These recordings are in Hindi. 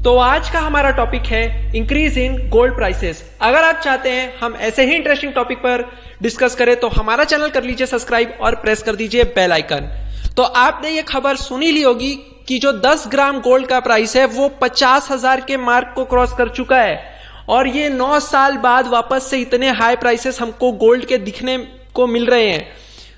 तो आज का हमारा टॉपिक है इंक्रीज इन गोल्ड प्राइसेस। अगर आप चाहते हैं हम ऐसे ही इंटरेस्टिंग टॉपिक पर डिस्कस करें तो हमारा चैनल कर लीजिए सब्सक्राइब और प्रेस कर दीजिए बेल आइकन। तो आपने ये खबर सुनी ली होगी कि जो 10 ग्राम गोल्ड का प्राइस है वो 50,000 के मार्क को क्रॉस कर चुका है और ये 9 साल बाद वापस से इतने हाई प्राइसेस हमको गोल्ड के दिखने को मिल रहे हैं।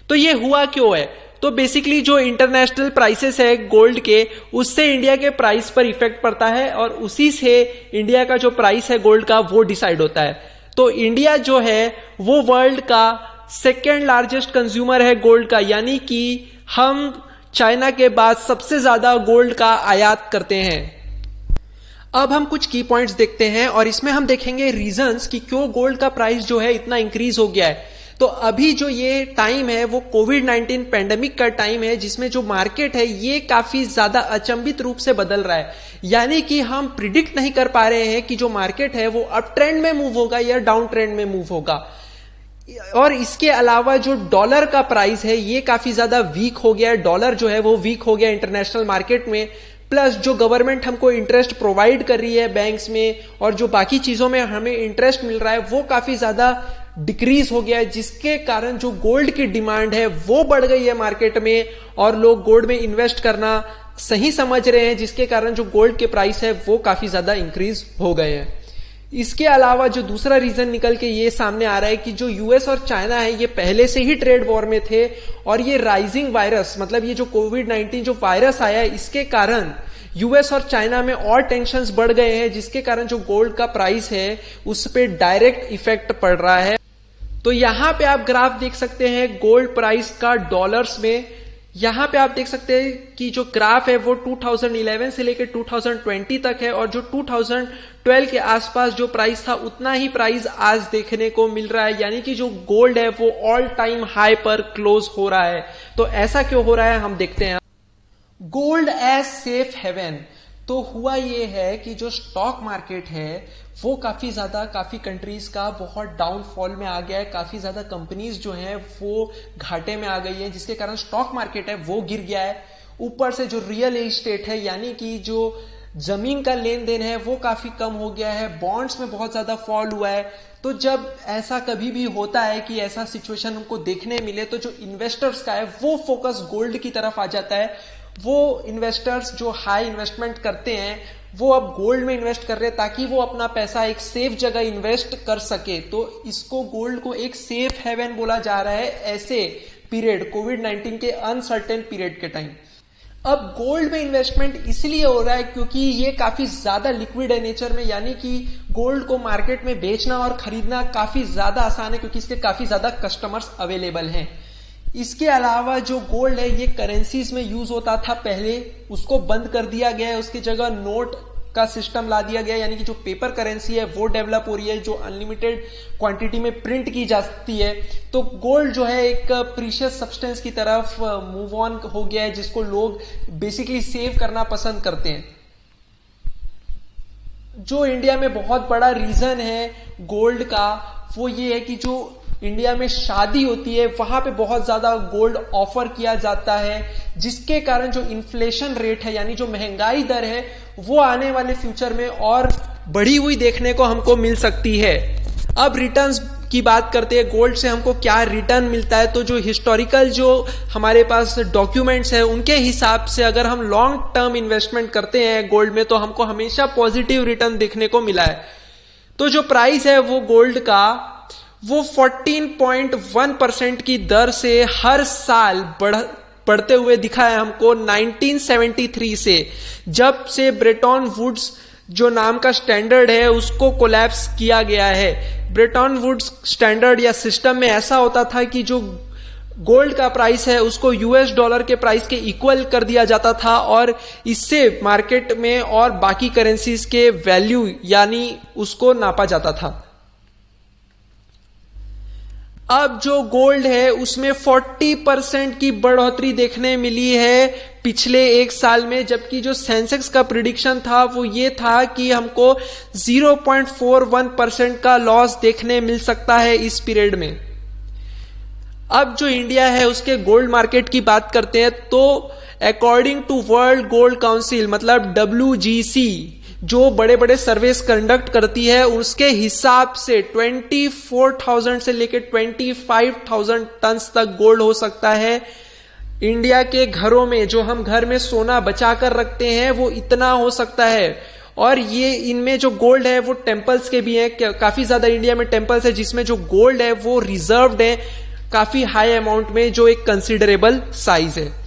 तो ये हुआ क्यों है? तो बेसिकली जो इंटरनेशनल प्राइसेस है गोल्ड के, उससे इंडिया के प्राइस पर इफेक्ट पड़ता है और उसी से इंडिया का जो प्राइस है गोल्ड का वो डिसाइड होता है। तो इंडिया जो है वो वर्ल्ड का सेकेंड लार्जेस्ट कंज्यूमर है गोल्ड का, यानी कि हम चाइना के बाद सबसे ज्यादा गोल्ड का आयात करते हैं। अब हम कुछ की पॉइंट्स देखते हैं और इसमें हम देखेंगे रीजंस कि क्यों गोल्ड का प्राइस जो है इतना इंक्रीज हो गया है। तो अभी जो ये टाइम है वो कोविड-19 पेंडेमिक का टाइम है, जिसमें जो मार्केट है ये काफी ज्यादा अचंभित रूप से बदल रहा है। यानी कि हम प्रिडिक्ट नहीं कर पा रहे हैं कि जो मार्केट है वो अप ट्रेंड में मूव होगा या डाउन ट्रेंड में मूव होगा। और इसके अलावा जो डॉलर का प्राइस है ये काफी ज्यादा वीक हो गया है, डॉलर जो है वो वीक हो गया इंटरनेशनल मार्केट में। प्लस जो गवर्नमेंट हमको इंटरेस्ट प्रोवाइड कर रही है बैंक्स में और जो बाकी चीजों में हमें इंटरेस्ट मिल रहा है वो काफी ज्यादा डिक्रीज हो गया है, जिसके कारण जो गोल्ड की डिमांड है वो बढ़ गई है मार्केट में और लोग गोल्ड में इन्वेस्ट करना सही समझ रहे हैं, जिसके कारण जो गोल्ड के प्राइस है वो काफी ज्यादा इंक्रीज हो गए हैं। इसके अलावा जो दूसरा रीजन निकल के ये सामने आ रहा है कि जो यूएस और चाइना है ये पहले से ही ट्रेड वॉर में थे और ये राइजिंग वायरस, मतलब ये जो कोविड-19 जो वायरस आया है इसके कारण यूएस और चाइना में और टेंशन्स बढ़ गए हैं, जिसके कारण जो गोल्ड का प्राइस है उस पे डायरेक्ट इफेक्ट पड़ रहा है। तो यहां पे आप ग्राफ देख सकते हैं गोल्ड प्राइस का डॉलर्स में। यहां पे आप देख सकते हैं कि जो ग्राफ है वो 2011 से लेकर 2020 तक है और जो 2012 के आसपास जो प्राइस था उतना ही प्राइस आज देखने को मिल रहा है, यानी कि जो गोल्ड है वो ऑल टाइम हाई पर क्लोज हो रहा है। तो ऐसा क्यों हो रहा है हम देखते हैं। Gold as safe haven. तो हुआ ये है कि जो स्टॉक मार्केट है वो काफी कंट्रीज का बहुत डाउनफॉल में आ गया है, काफी ज्यादा कंपनीज जो हैं वो घाटे में आ गई है, जिसके कारण स्टॉक मार्केट है वो गिर गया है। ऊपर से जो रियल एस्टेट है यानी कि जो जमीन का लेन देन है वो काफी कम हो गया है, बॉन्ड्स में बहुत ज्यादा फॉल हुआ है। तो जब ऐसा कभी भी होता है कि ऐसा सिचुएशन हमको देखने मिले तो जो इन्वेस्टर्स का है वो फोकस गोल्ड की तरफ आ जाता है। वो इन्वेस्टर्स जो हाई इन्वेस्टमेंट करते हैं वो अब गोल्ड में इन्वेस्ट कर रहे हैं ताकि वो अपना पैसा एक सेफ जगह इन्वेस्ट कर सके। तो इसको गोल्ड को एक सेफ हेवन बोला जा रहा है ऐसे पीरियड, कोविड-19 के अनसर्टेन पीरियड के टाइम। अब गोल्ड में इन्वेस्टमेंट इसलिए हो रहा है क्योंकि ये काफी ज्यादा लिक्विड है नेचर में, यानी कि गोल्ड को मार्केट में बेचना और खरीदना काफी ज्यादा आसान है क्योंकि इसके काफी ज्यादा कस्टमर्स अवेलेबल हैं। इसके अलावा जो गोल्ड है ये करेंसीज में यूज होता था पहले, उसको बंद कर दिया गया है, उसकी जगह नोट का सिस्टम ला दिया गया, यानी कि जो पेपर करेंसी है वो डेवलप हो रही है जो अनलिमिटेड क्वांटिटी में प्रिंट की जाती है। तो गोल्ड जो है एक प्रीशियस सब्सटेंस की तरफ मूव ऑन हो गया है, जिसको लोग बेसिकली सेव करना पसंद करते हैं। जो इंडिया में बहुत बड़ा रीजन है गोल्ड का वो ये है कि जो इंडिया में शादी होती है वहां पे बहुत ज्यादा गोल्ड ऑफर किया जाता है, जिसके कारण जो इन्फ्लेशन रेट है यानी जो महंगाई दर है वो आने वाले फ्यूचर में और बढ़ी हुई देखने को हमको मिल सकती है। अब रिटर्न्स की बात करते हैं, गोल्ड से हमको क्या रिटर्न मिलता है। तो जो हिस्टोरिकल जो हमारे पास डॉक्यूमेंट्स है उनके हिसाब से अगर हम लॉन्ग टर्म इन्वेस्टमेंट करते हैं गोल्ड में तो हमको हमेशा पॉजिटिव रिटर्न देखने को मिला है। तो जो प्राइस है वो गोल्ड का वो 14.1% की दर से हर साल बढ़ते हुए दिखा है हमको 1973 से, जब से ब्रेटन वुड्स जो नाम का स्टैंडर्ड है उसको कोलैप्स किया गया है। ब्रेटन वुड्स स्टैंडर्ड या सिस्टम में ऐसा होता था कि जो गोल्ड का प्राइस है उसको यूएस डॉलर के प्राइस के इक्वल कर दिया जाता था और इससे मार्केट में और बाकी करेंसीज के वैल्यू यानी उसको नापा जाता था। अब जो गोल्ड है उसमें 40% की बढ़ोतरी देखने मिली है पिछले एक साल में, जबकि जो सेंसेक्स का प्रिडिक्शन था वो ये था कि हमको 0.41% का लॉस देखने मिल सकता है इस पीरियड में। अब जो इंडिया है उसके गोल्ड मार्केट की बात करते हैं तो according to world gold council मतलब WGC जो बड़े बड़े सर्वेस कंडक्ट करती है उसके हिसाब से 24,000 से लेकर 25,000 टन तक गोल्ड हो सकता है। इंडिया के घरों में जो हम घर में सोना बचा कर रखते हैं वो इतना हो सकता है। और ये इनमें जो गोल्ड है वो टेम्पल्स के भी हैं, काफी ज्यादा इंडिया में टेम्पल्स है जिसमें जो गोल्ड है वो रिजर्व्ड है काफी हाई अमाउंट में, जो एक कंसिडरेबल साइज है।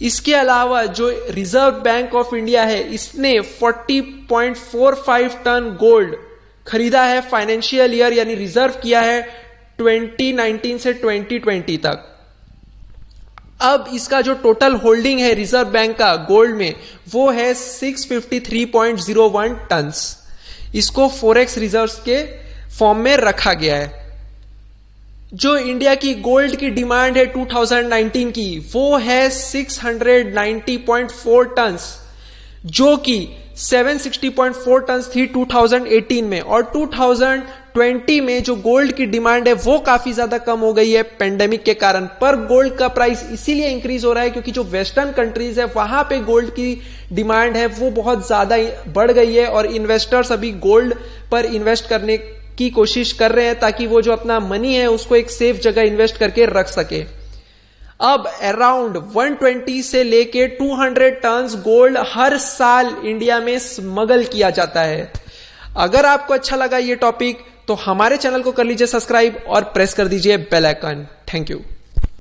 इसके अलावा जो रिजर्व बैंक ऑफ इंडिया है इसने 40.45 टन गोल्ड खरीदा है फाइनेंशियल ईयर, यानी रिजर्व किया है 2019 से 2020 तक। अब इसका जो टोटल होल्डिंग है रिजर्व बैंक का गोल्ड में वो है 653.01 टन्स। इसको फॉरेक्स रिजर्व्स के फॉर्म में रखा गया है। जो इंडिया की गोल्ड की डिमांड है 2019 की वो है 690.4 टन्स, जो कि 760.4 टन्स थी 2018 में। और 2020 में जो गोल्ड की डिमांड है वो काफी ज्यादा कम हो गई है पेंडेमिक के कारण। पर गोल्ड का प्राइस इसीलिए इंक्रीज हो रहा है क्योंकि जो वेस्टर्न कंट्रीज है वहां पे गोल्ड की डिमांड है वो बहुत ज्यादा बढ़ गई है और इन्वेस्टर्स अभी गोल्ड पर इन्वेस्ट करने की कोशिश कर रहे हैं ताकि वो जो अपना मनी है उसको एक सेफ जगह इन्वेस्ट करके रख सके। अब अराउंड 120 से लेके 200 टन्स गोल्ड हर साल इंडिया में स्मगल किया जाता है। अगर आपको अच्छा लगा ये टॉपिक तो हमारे चैनल को कर लीजिए सब्सक्राइब और प्रेस कर दीजिए बेल आइकन। Thank you.